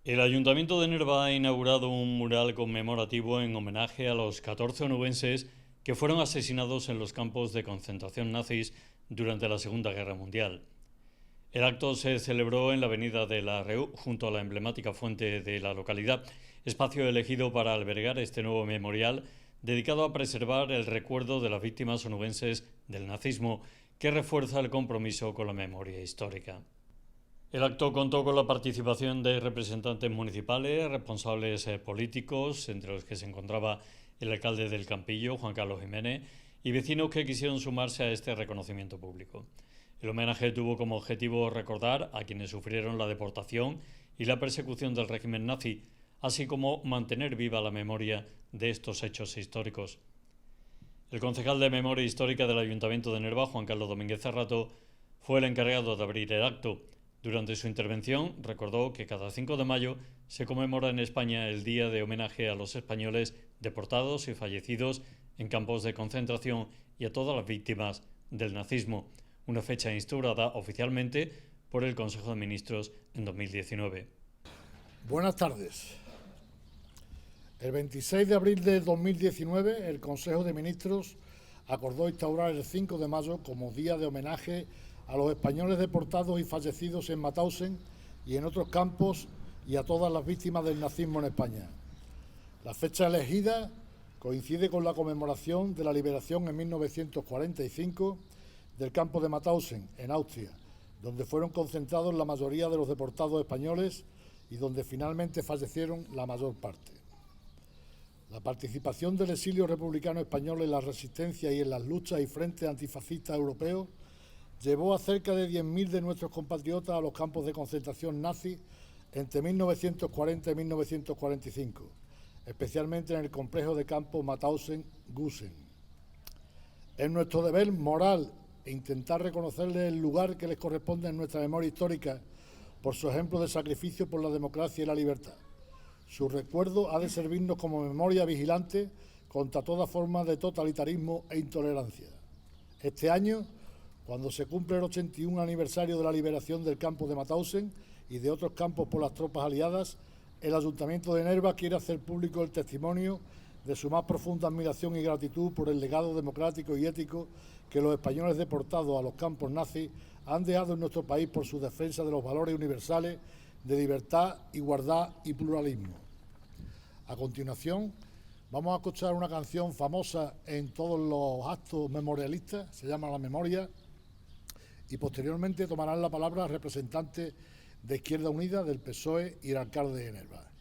El Ayuntamiento de Nerva ha inaugurado un mural conmemorativo en homenaje a los 14 onubenses que fueron asesinados en los campos de concentración nazis durante la Segunda Guerra Mundial. El acto se celebró en la avenida de la Reu, junto a la emblemática fuente de la localidad, espacio elegido para albergar este nuevo memorial dedicado a preservar el recuerdo de las víctimas onubenses del nazismo, que refuerza el compromiso con la memoria histórica. El acto contó con la participación de representantes municipales, responsables políticos, entre los que se encontraba el alcalde del Campillo, Juan Carlos Jiménez, y vecinos que quisieron sumarse a este reconocimiento público. El homenaje tuvo como objetivo recordar a quienes sufrieron la deportación y la persecución del régimen nazi, así como mantener viva la memoria de estos hechos históricos. El concejal de Memoria Histórica del Ayuntamiento de Nerva, Juan Carlos Domínguez Cerrato, fue el encargado de abrir el acto. Durante su intervención recordó que cada 5 de mayo se conmemora en España el Día de Homenaje a los españoles deportados y fallecidos en campos de concentración y a todas las víctimas del nazismo, una fecha instaurada oficialmente por el Consejo de Ministros en 2019. Buenas tardes. El 26 de abril de 2019, el Consejo de Ministros acordó instaurar el 5 de mayo como día de homenaje a los españoles deportados y fallecidos en Mauthausen y en otros campos y a todas las víctimas del nazismo en España. La fecha elegida coincide con la conmemoración de la liberación en 1945 del campo de Mauthausen, en Austria, donde fueron concentrados la mayoría de los deportados españoles y donde finalmente fallecieron la mayor parte. La participación del exilio republicano español en la resistencia y en las luchas y frentes antifascistas europeos llevó a cerca de 10.000 de nuestros compatriotas a los campos de concentración nazis entre 1940 y 1945, especialmente en el complejo de campos Mauthausen-Gusen. Es nuestro deber moral intentar reconocerles el lugar que les corresponde en nuestra memoria histórica por su ejemplo de sacrificio por la democracia y la libertad. Su recuerdo ha de servirnos como memoria vigilante contra toda forma de totalitarismo e intolerancia. Este año, cuando se cumple el 81 aniversario de la liberación del campo de Mauthausen y de otros campos por las tropas aliadas, el Ayuntamiento de Nerva quiere hacer público el testimonio de su más profunda admiración y gratitud por el legado democrático y ético que los españoles deportados a los campos nazis han dejado en nuestro país por su defensa de los valores universales de libertad, igualdad y pluralismo. A continuación, vamos a escuchar una canción famosa en todos los actos memorialistas, se llama La Memoria, y posteriormente tomarán la palabra representantes de Izquierda Unida, del PSOE y el alcalde de Nerva.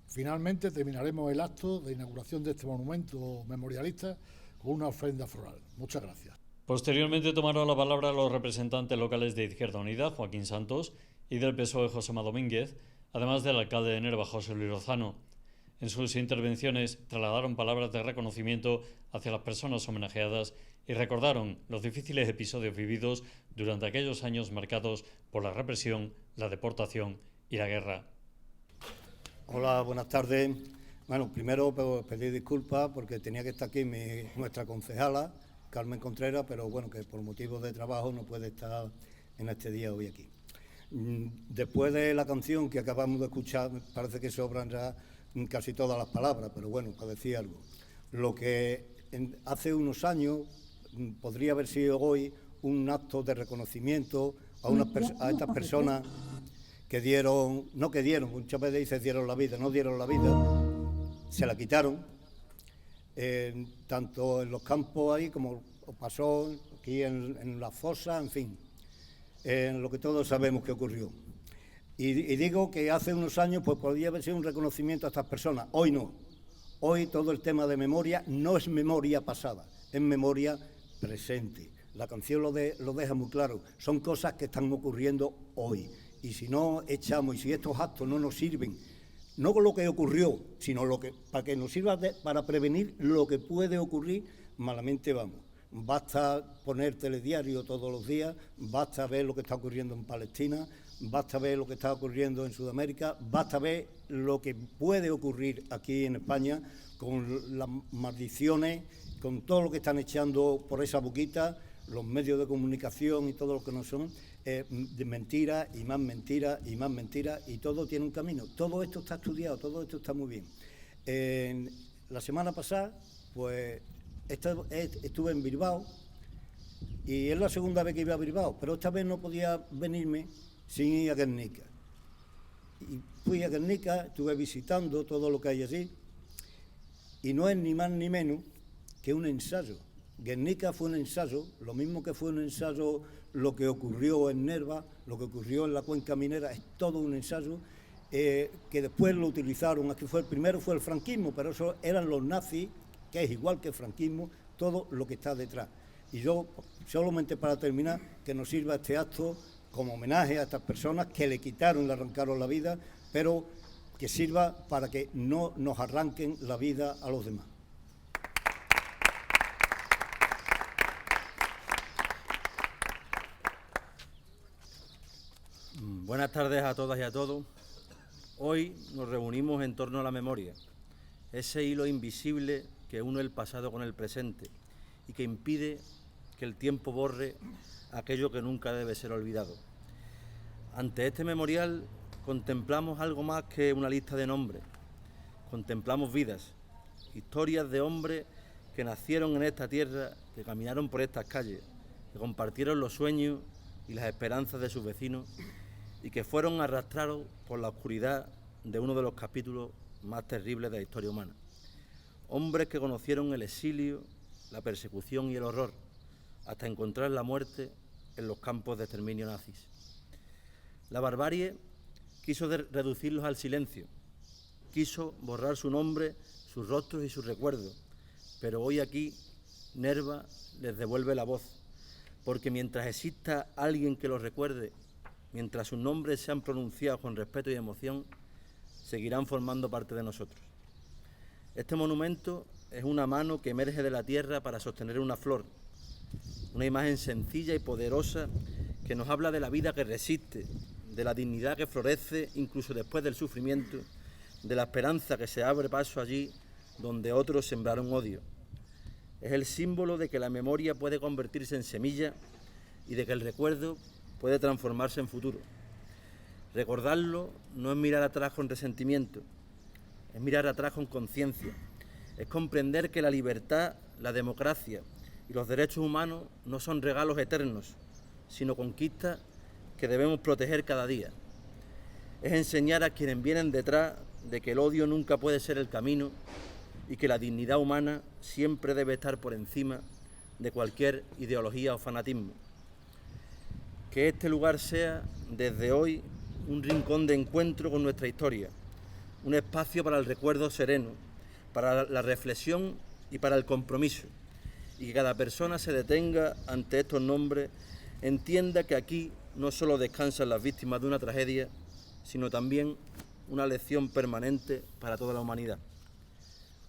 Finalmente terminaremos el acto de inauguración de este monumento memorialista con una ofrenda floral. Muchas gracias. Posteriormente tomaron la palabra los representantes locales de Izquierda Unida, Joaquín Santos, y del PSOE, Josema Domínguez, además del alcalde de Nerva, José Luis Lozano. En sus intervenciones trasladaron palabras de reconocimiento hacia las personas homenajeadas y recordaron los difíciles episodios vividos durante aquellos años marcados por la represión, la deportación y la guerra. Hola, buenas tardes. Bueno, primero pedir disculpas porque tenía que estar aquí nuestra concejala, Carmen Contreras, pero bueno, que por motivos de trabajo no puede estar en este día hoy aquí. Después de la canción que acabamos de escuchar, parece que sobran ya casi todas las palabras, pero bueno, para decir algo. Lo que hace unos años podría haber sido hoy un acto de reconocimiento a estas personas que dieron, muchas veces dice dieron la vida, no dieron la vida, se la quitaron, tanto en los campos ahí como pasó aquí en la fosa, en fin, en lo que todos sabemos que ocurrió. Y digo que hace unos años pues podría haber sido un reconocimiento a estas personas, hoy no. Hoy todo el tema de memoria no es memoria pasada, es memoria presente. La canción lo deja muy claro, son cosas que están ocurriendo hoy. Y si no echamos, y si estos actos no nos sirven, no con lo que ocurrió, sino para que nos sirva para prevenir lo que puede ocurrir, malamente vamos. Basta poner telediario todos los días, basta ver lo que está ocurriendo en Palestina, basta ver lo que está ocurriendo en Sudamérica, basta ver lo que puede ocurrir aquí en España con las maldiciones, con todo lo que están echando por esa boquita, los medios de comunicación y todo lo que no son. de mentiras y más mentiras y más mentiras, y todo tiene un camino. Todo esto está estudiado, todo esto está muy bien. La semana pasada, pues, estuve en Bilbao, y es la segunda vez que iba a Bilbao, pero esta vez no podía venirme sin ir a Guernica. Y fui a Guernica, estuve visitando todo lo que hay allí, y no es ni más ni menos que un ensayo. Guernica fue un ensayo, lo mismo que fue un ensayo lo que ocurrió en Nerva, lo que ocurrió en la cuenca minera, es todo un ensayo que después lo utilizaron. Aquí fue el primero, fue el franquismo, pero eso eran los nazis, que es igual que el franquismo, todo lo que está detrás. Y yo, solamente para terminar, que nos sirva este acto como homenaje a estas personas que le quitaron, le arrancaron la vida, pero que sirva para que no nos arranquen la vida a los demás. Buenas tardes a todas y a todos. Hoy nos reunimos en torno a la memoria, ese hilo invisible que une el pasado con el presente y que impide que el tiempo borre aquello que nunca debe ser olvidado. Ante este memorial contemplamos algo más que una lista de nombres. Contemplamos vidas, historias de hombres que nacieron en esta tierra, que caminaron por estas calles, que compartieron los sueños y las esperanzas de sus vecinos y que fueron arrastrados por la oscuridad de uno de los capítulos más terribles de la historia humana. Hombres que conocieron el exilio, la persecución y el horror, hasta encontrar la muerte en los campos de exterminio nazis. La barbarie quiso reducirlos al silencio, quiso borrar su nombre, sus rostros y sus recuerdos, pero hoy aquí Nerva les devuelve la voz, porque mientras exista alguien que los recuerde, mientras sus nombres sean pronunciados con respeto y emoción, seguirán formando parte de nosotros. Este monumento es una mano que emerge de la tierra para sostener una flor, una imagen sencilla y poderosa que nos habla de la vida que resiste, de la dignidad que florece incluso después del sufrimiento, de la esperanza que se abre paso allí donde otros sembraron odio. Es el símbolo de que la memoria puede convertirse en semilla y de que el recuerdo puede transformarse en futuro. Recordarlo no es mirar atrás con resentimiento, es mirar atrás con conciencia, es comprender que la libertad, la democracia y los derechos humanos no son regalos eternos, sino conquistas que debemos proteger cada día. Es enseñar a quienes vienen detrás de que el odio nunca puede ser el camino y que la dignidad humana siempre debe estar por encima de cualquier ideología o fanatismo. Que este lugar sea, desde hoy, un rincón de encuentro con nuestra historia, un espacio para el recuerdo sereno, para la reflexión y para el compromiso, y que cada persona se detenga ante estos nombres, entienda que aquí no solo descansan las víctimas de una tragedia, sino también una lección permanente para toda la humanidad.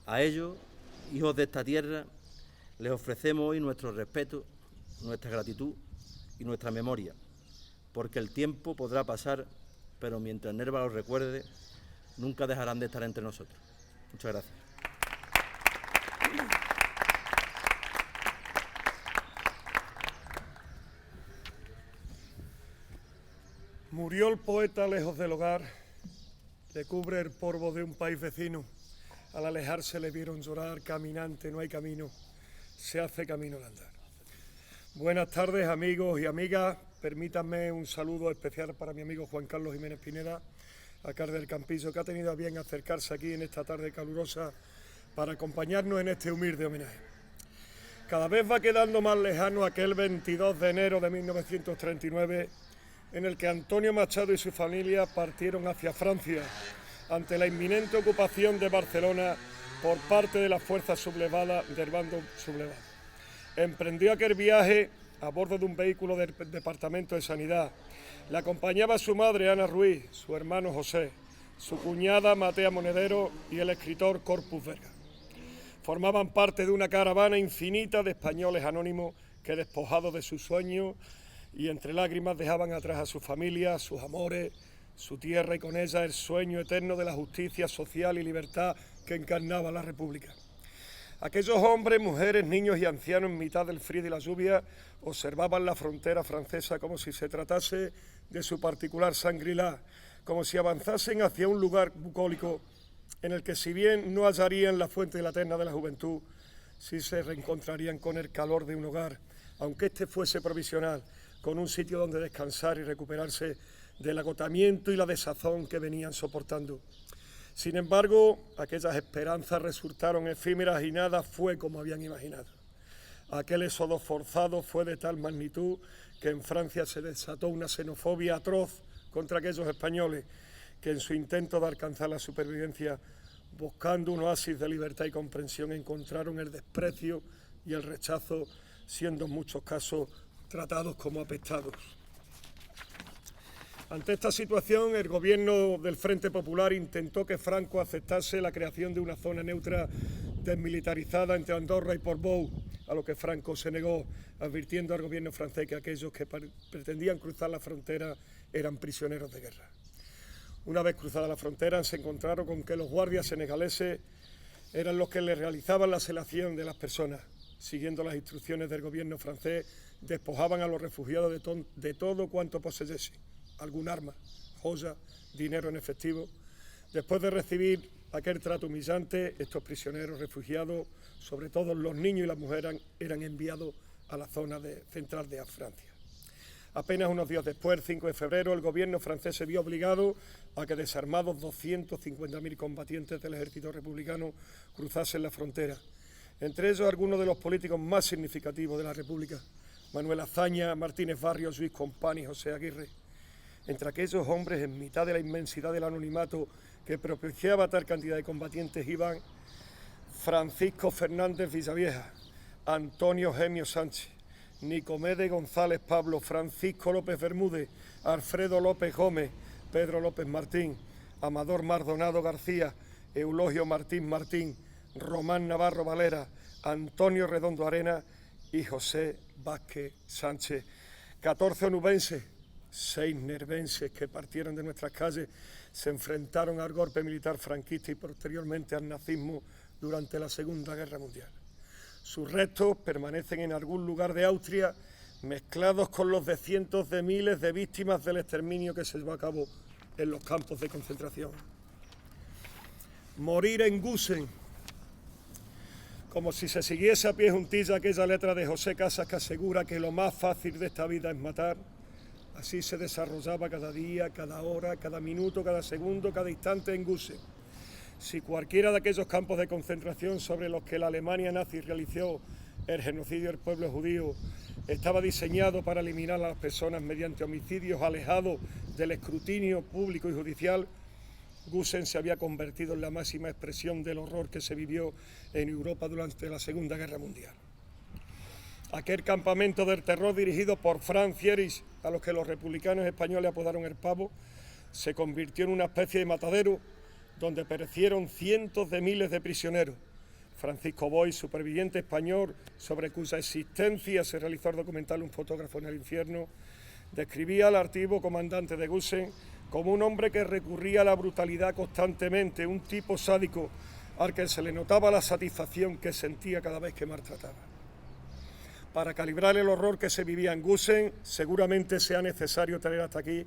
A ellos, hijos de esta tierra, les ofrecemos hoy nuestro respeto, nuestra gratitud y nuestra memoria, porque el tiempo podrá pasar, pero mientras Nerva los recuerde, nunca dejarán de estar entre nosotros. Muchas gracias. Murió el poeta lejos del hogar, le cubre el polvo de un país vecino. Al alejarse le vieron llorar, caminante no hay camino, se hace camino al andar. Buenas tardes, amigos y amigas. Permítanme un saludo especial para mi amigo Juan Carlos Jiménez Pineda, alcalde del Campillo, que ha tenido a bien acercarse aquí en esta tarde calurosa para acompañarnos en este humilde homenaje. Cada vez va quedando más lejano aquel 22 de enero de 1939 en el que Antonio Machado y su familia partieron hacia Francia ante la inminente ocupación de Barcelona por parte de las fuerzas sublevadas del bando sublevado. Emprendió aquel viaje a bordo de un vehículo del Departamento de Sanidad. Le acompañaba su madre Ana Ruiz, su hermano José, su cuñada Matea Monedero y el escritor Corpus Verga. Formaban parte de una caravana infinita de españoles anónimos que, despojados de sus sueños y entre lágrimas, dejaban atrás a su familia, sus amores, su tierra y con ella el sueño eterno de la justicia social y libertad que encarnaba la República. Aquellos hombres, mujeres, niños y ancianos en mitad del frío y la lluvia observaban la frontera francesa como si se tratase de su particular Shangri-La, como si avanzasen hacia un lugar bucólico en el que, si bien no hallarían la fuente de la eterna de la juventud, sí se reencontrarían con el calor de un hogar, aunque éste fuese provisional, con un sitio donde descansar y recuperarse del agotamiento y la desazón que venían soportando. Sin embargo, aquellas esperanzas resultaron efímeras y nada fue como habían imaginado. Aquel éxodo forzado fue de tal magnitud que en Francia se desató una xenofobia atroz contra aquellos españoles que, en su intento de alcanzar la supervivencia, buscando un oasis de libertad y comprensión, encontraron el desprecio y el rechazo, siendo en muchos casos tratados como apestados. Ante esta situación, el gobierno del Frente Popular intentó que Franco aceptase la creación de una zona neutra desmilitarizada entre Andorra y Portbou, a lo que Franco se negó, advirtiendo al gobierno francés que aquellos que pretendían cruzar la frontera eran prisioneros de guerra. Una vez cruzada la frontera, se encontraron con que los guardias senegaleses eran los que les realizaban la selección de las personas. Siguiendo las instrucciones del gobierno francés, despojaban a los refugiados de todo cuanto poseyese, algún arma, joya, dinero en efectivo. Después de recibir aquel trato humillante, estos prisioneros refugiados, sobre todo los niños y las mujeres, eran enviados a la zona central de Francia. Apenas unos días después, el 5 de febrero, el gobierno francés se vio obligado a que desarmados 250.000 combatientes del ejército republicano cruzasen la frontera. Entre ellos, algunos de los políticos más significativos de la República: Manuel Azaña, Martínez Barrios, Luis Companys, José Aguirre. Entre aquellos hombres, en mitad de la inmensidad del anonimato que propiciaba tal cantidad de combatientes, iban Francisco Fernández Villavieja, Antonio Gemio Sánchez, Nicomedes González Pablo, Francisco López Bermúdez, Alfredo López Gómez, Pedro López Martín, Amador Mardonado García, Eulogio Martín Martín, Román Navarro Valera, Antonio Redondo Arena y José Vázquez Sánchez. 14 onubenses, 6 nervenses que partieron de nuestras calles, se enfrentaron al golpe militar franquista y posteriormente al nazismo durante la Segunda Guerra Mundial. Sus restos permanecen en algún lugar de Austria, mezclados con los de cientos de miles de víctimas del exterminio que se llevó a cabo en los campos de concentración. Morir en Gusen. Como si se siguiese a pie juntilla aquella letra de José Casas que asegura que lo más fácil de esta vida es matar, así se desarrollaba cada día, cada hora, cada minuto, cada segundo, cada instante en Gusen. Si cualquiera de aquellos campos de concentración sobre los que la Alemania nazi realizó el genocidio del pueblo judío estaba diseñado para eliminar a las personas mediante homicidios alejados del escrutinio público y judicial, Gusen se había convertido en la máxima expresión del horror que se vivió en Europa durante la Segunda Guerra Mundial. Aquel campamento del terror dirigido por Franz Fierich, a los que los republicanos españoles apodaron el Pavo, se convirtió en una especie de matadero donde perecieron cientos de miles de prisioneros. Francisco Boix, superviviente español sobre cuya existencia se realizó el documental Un fotógrafo en el infierno, describía al antiguo comandante de Gusen como un hombre que recurría a la brutalidad constantemente, un tipo sádico al que se le notaba la satisfacción que sentía cada vez que maltrataba. Para calibrar el horror que se vivía en Gusen, seguramente sea necesario traer hasta aquí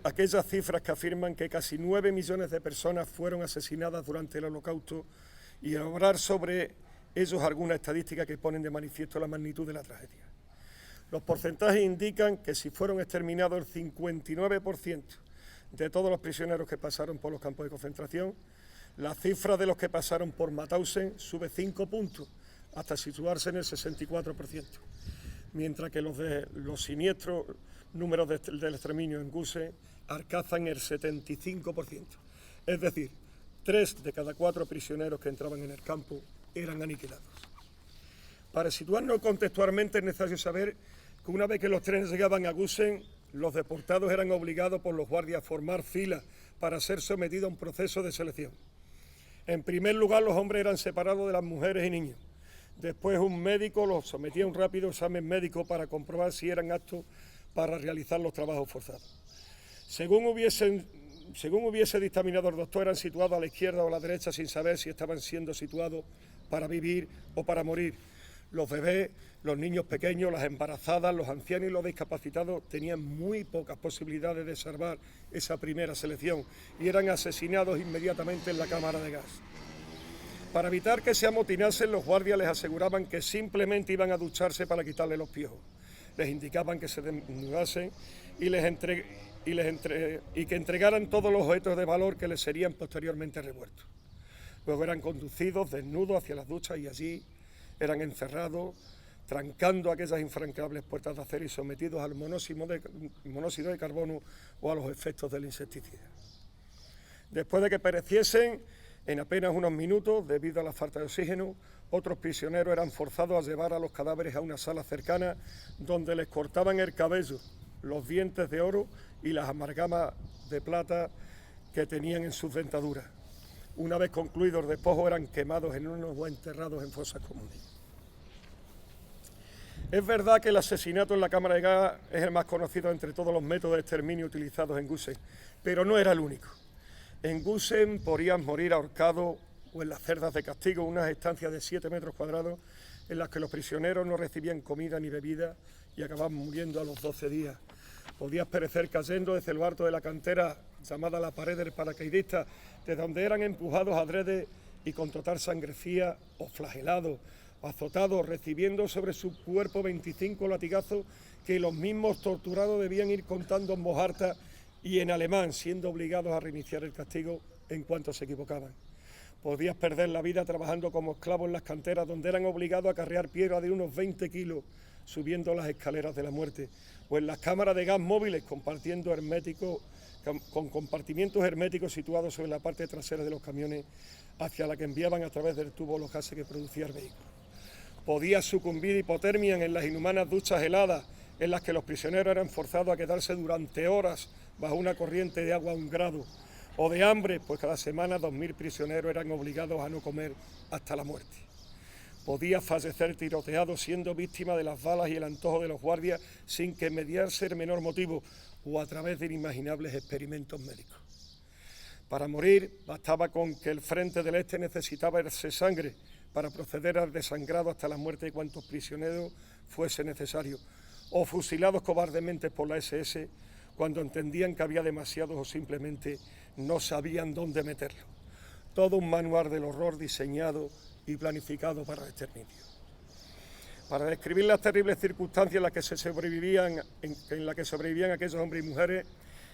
aquellas cifras que afirman que casi 9 millones de personas fueron asesinadas durante el Holocausto y elaborar sobre ellos algunas estadísticas que ponen de manifiesto la magnitud de la tragedia. Los porcentajes indican que si fueron exterminados el 59% de todos los prisioneros que pasaron por los campos de concentración, la cifra de los que pasaron por Mauthausen sube 5 puntos hasta situarse en el 64%, mientras que los siniestros números del exterminio en Gusen alcanzan el 75%. Es decir, 3 de cada 4 prisioneros que entraban en el campo eran aniquilados. Para situarnos contextualmente es necesario saber que una vez que los trenes llegaban a Gusen, los deportados eran obligados por los guardias a formar filas para ser sometidos a un proceso de selección. En primer lugar, los hombres eran separados de las mujeres y niños. Después, un médico los sometía a un rápido examen médico para comprobar si eran aptos para realizar los trabajos forzados. Según hubiese dictaminado el doctor, eran situados a la izquierda o a la derecha sin saber si estaban siendo situados para vivir o para morir. Los bebés, los niños pequeños, las embarazadas, los ancianos y los discapacitados tenían muy pocas posibilidades de salvar esa primera selección y eran asesinados inmediatamente en la cámara de gas. Para evitar que se amotinasen, los guardias les aseguraban que simplemente iban a ducharse para quitarle los piojos. Les indicaban que se desnudasen y que entregaran todos los objetos de valor que les serían posteriormente revueltos. Luego eran conducidos desnudos hacia las duchas y allí eran encerrados, trancando aquellas infranqueables puertas de acero y sometidos al monóxido de carbono o a los efectos del insecticida. Después de que pereciesen, en apenas unos minutos, debido a la falta de oxígeno, otros prisioneros eran forzados a llevar a los cadáveres a una sala cercana donde les cortaban el cabello, los dientes de oro y las amalgamas de plata que tenían en sus dentaduras. Una vez concluidos los despojos eran quemados en unos o enterrados en fosas comunes. Es verdad que el asesinato en la cámara de gas es el más conocido entre todos los métodos de exterminio utilizados en Gusen, pero no era el único. En Gusen podían morir ahorcados o en las celdas de castigo, unas estancias de 7 metros cuadrados en las que los prisioneros no recibían comida ni bebida y acababan muriendo a los 12 días. Podías perecer cayendo desde lo alto de la cantera llamada la pared del paracaidista, de donde eran empujados adrede y con total sangrecía, o flagelados, o azotados, recibiendo sobre su cuerpo 25 latigazos que los mismos torturados debían ir contando en voz alta y en alemán, siendo obligados a reiniciar el castigo en cuanto se equivocaban. Podías perder la vida trabajando como esclavo en las canteras, donde eran obligados a carrear piedra de unos 20 kilos, subiendo las escaleras de la muerte, o en las cámaras de gas móviles, con compartimientos herméticos situados sobre la parte trasera de los camiones, hacia la que enviaban a través del tubo los gases que producía el vehículo. Podías sucumbir de hipotermia en las inhumanas duchas heladas, en las que los prisioneros eran forzados a quedarse durante horas bajo una corriente de agua a 1 grado, o de hambre, pues cada semana 2.000 prisioneros eran obligados a no comer hasta la muerte. Podía fallecer tiroteado siendo víctima de las balas y el antojo de los guardias sin que mediase el menor motivo o a través de inimaginables experimentos médicos. Para morir bastaba con que el frente del este necesitaba verse sangre para proceder al desangrado hasta la muerte de cuantos prisioneros fuese necesario, o fusilados cobardemente por la SS cuando entendían que había demasiados o simplemente no sabían dónde meterlo. Todo un manual del horror diseñado y planificado para el exterminio. Para describir las terribles circunstancias en las que sobrevivían aquellos hombres y mujeres,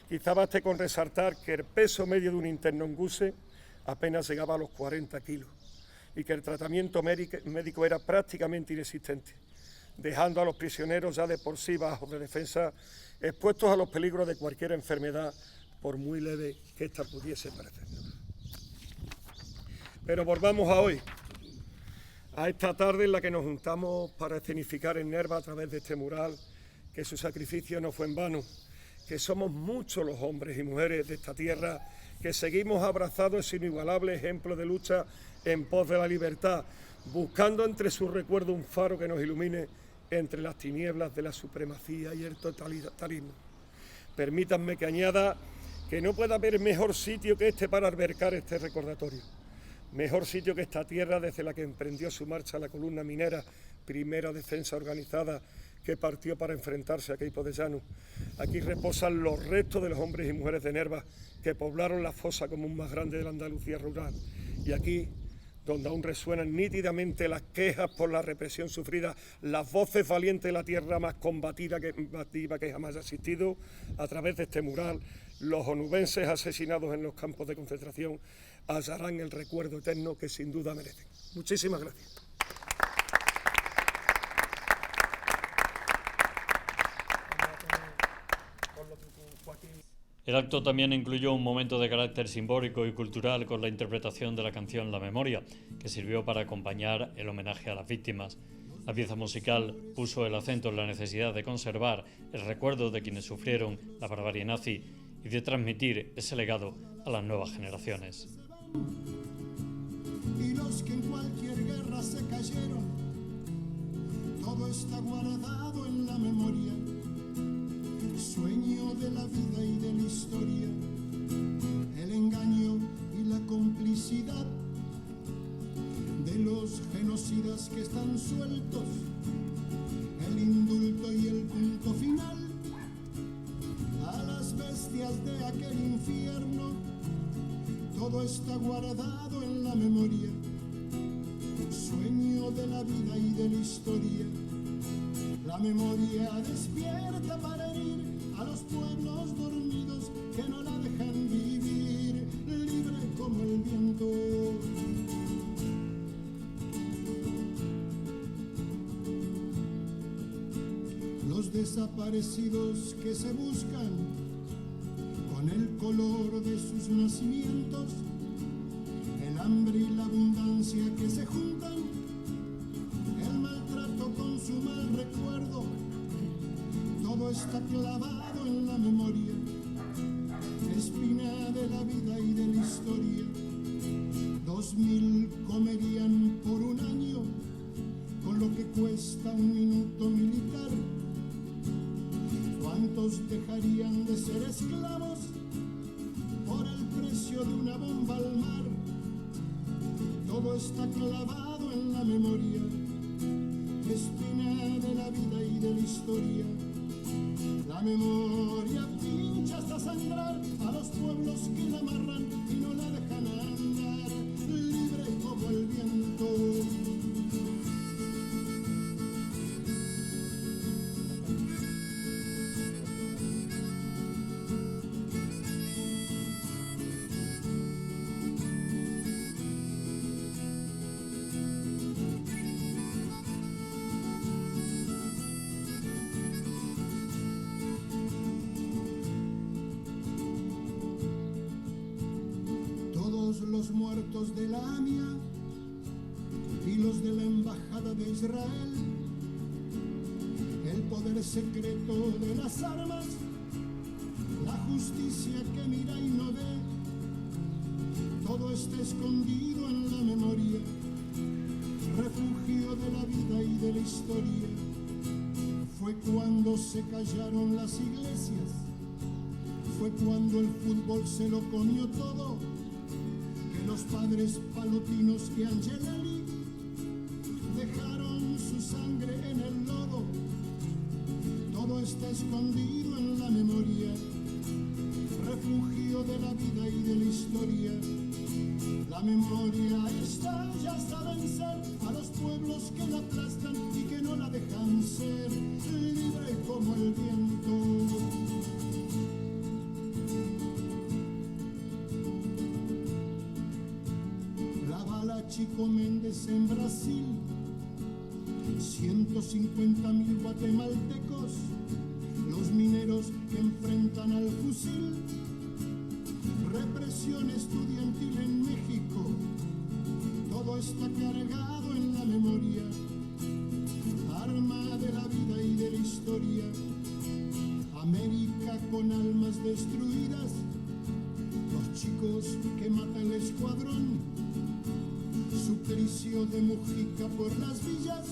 quizá baste con resaltar que el peso medio de un interno en Gusen apenas llegaba a los 40 kilos y que el tratamiento médico era prácticamente inexistente, dejando a los prisioneros ya de por sí bajos de defensa, expuestos a los peligros de cualquier enfermedad, por muy leve que ésta pudiese parecer. Pero volvamos a hoy, a esta tarde en la que nos juntamos para escenificar en Nerva a través de este mural que su sacrificio no fue en vano, que somos muchos los hombres y mujeres de esta tierra que seguimos abrazados ese inigualable ejemplo de lucha en pos de la libertad, buscando entre sus recuerdos un faro que nos ilumine entre las tinieblas de la supremacía y el totalitarismo. Permítanme que añada que no puede haber mejor sitio que este para albergar este recordatorio. Mejor sitio que esta tierra desde la que emprendió su marcha la columna minera, primera defensa organizada que partió para enfrentarse a Queipo de Llano. Aquí reposan los restos de los hombres y mujeres de Nerva que poblaron la fosa común más grande de la Andalucía rural. Y aquí, donde aún resuenan nítidamente las quejas por la represión sufrida, las voces valientes de la tierra más combativa que jamás ha existido, a través de este mural, los onubenses asesinados en los campos de concentración hallarán el recuerdo eterno que sin duda merecen. Muchísimas gracias. El acto también incluyó un momento de carácter simbólico y cultural con la interpretación de la canción La Memoria, que sirvió para acompañar el homenaje a las víctimas. La pieza musical puso el acento en la necesidad de conservar el recuerdo de quienes sufrieron la barbarie nazi y de transmitir ese legado a las nuevas generaciones. Y los que en cualquier guerra se cayeron, todo está guardado en la memoria, sueño de la vida y de la historia, el engaño y la complicidad de los sueltos, el indulto y el punto final a las bestias de aquel infierno. Todo está guardado en la memoria, sueño de la vida y de la historia. La memoria despierta para herir a los pueblos dormidos que no la dejan vivir, libre como el viento. Los desaparecidos que se buscan con el color de sus nacimientos, el hambre y la abundancia que se juntan, el maltrato con su mal recuerdo, todo está clavado en la memoria, espina de la vida y de la historia. 2000 comerían por un año con lo que cuesta un minuto militar. ¿Cuántos dejarían de ser esclavos por el precio de una bomba al mar? Todo está clavado en la memoria, espina de la vida y de la historia. La memoria pincha hasta sangrar a los pueblos que la amarran y no la dejan andar, libre como el viento. Los muertos de la AMIA y los de la Embajada de Israel, el poder secreto de las armas, la justicia que mira y no ve, todo está escondido en la memoria, refugio de la vida y de la historia. Fue cuando se callaron las iglesias, fue cuando el fútbol se lo comió todo, los padres Palotinos y Angelelli dejaron su sangre en el lodo. Todo está escondido en la memoria, refugio de la vida y de la historia. La memoria está ya hasta vencer a los pueblos que la aplastan y que no la dejan ser, libre como el viento. Chico Méndez en Brasil, 150.000 guatemaltecos, los mineros que enfrentan al fusil, represión estudiantil en México, todo está cargado en la memoria, arma de la vida y de la historia. América con almas destruidas, los chicos que mata el escuadrón, suplicio de Mujica por las villas,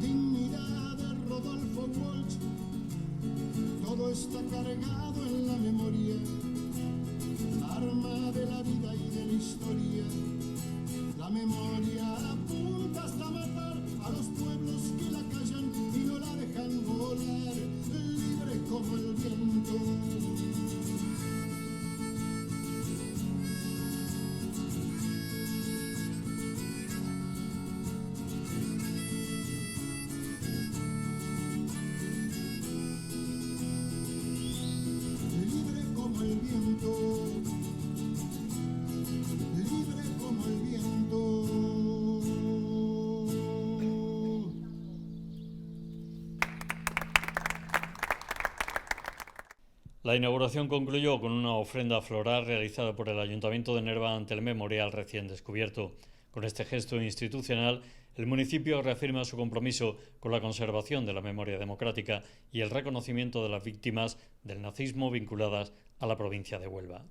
dignidad de Rodolfo Walsh, todo está cargado en la memoria, arma de la vida y de la historia. La memoria apunta hasta matar a los pueblos que la callan y no la dejan volar, libre como el viento. La inauguración concluyó con una ofrenda floral realizada por el Ayuntamiento de Nerva ante el memorial recién descubierto. Con este gesto institucional, el municipio reafirma su compromiso con la conservación de la memoria democrática y el reconocimiento de las víctimas del nazismo vinculadas a la provincia de Huelva.